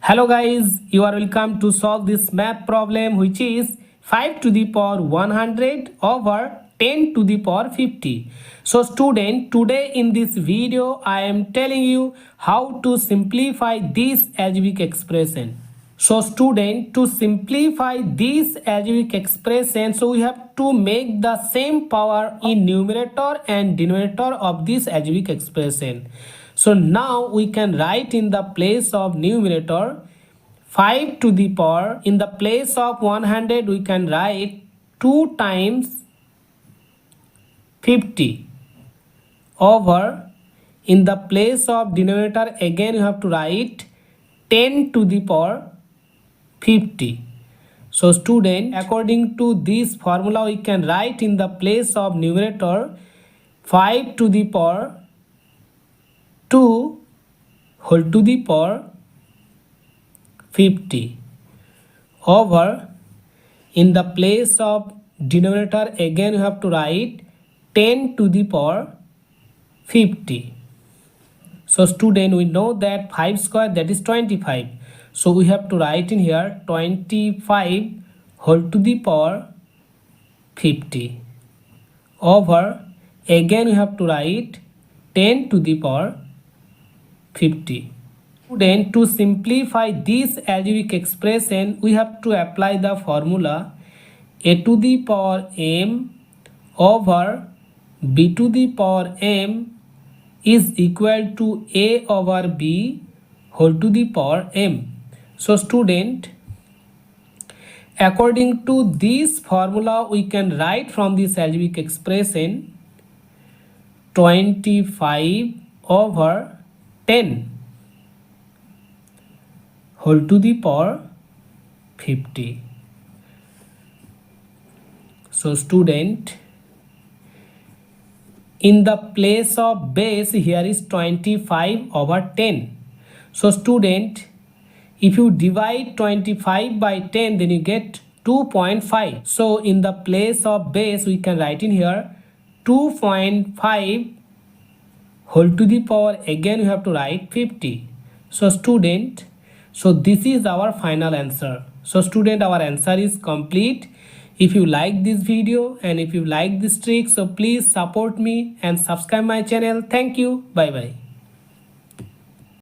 Hello guys, you are welcome to solve this math problem which is 5 to the power 100 over 10 to the power 50. So student, today in this video I am telling you how to simplify this algebraic expression. So student, to simplify this algebraic expression, so we have to make the same power in numerator and denominator of this algebraic expression. So now we can write in the place of numerator 5 to the power, in the place of 100 we can write 2 times 50 over, in the place of denominator again you have to write 10 to the power 50. So student, according to this formula we can write in the place of numerator 5 to the power 2 whole to the power 50 over, in the place of denominator again you have to write 10 to the power 50. So student, we know that 5 square, that is 25. So we have to write in here 25 whole to the power 50 over, again we have to write 10 to the power 50. Then to simplify this algebraic expression, we have to apply the formula a to the power m over b to the power m is equal to a over b whole to the power m. So student, according to this formula we can write from this algebraic expression 25 over 10 whole to the power 50. So student, in the place of base here is 25 over 10. So student, if you divide 25 by 10 then you get 2.5. So in the place of base we can write in here 2.5 whole to the power, again you have to write 50. So student, so this is our final answer. So student, our answer is complete. If you like this video and if you like this trick, so please support me and subscribe my channel. Thank you. Bye bye.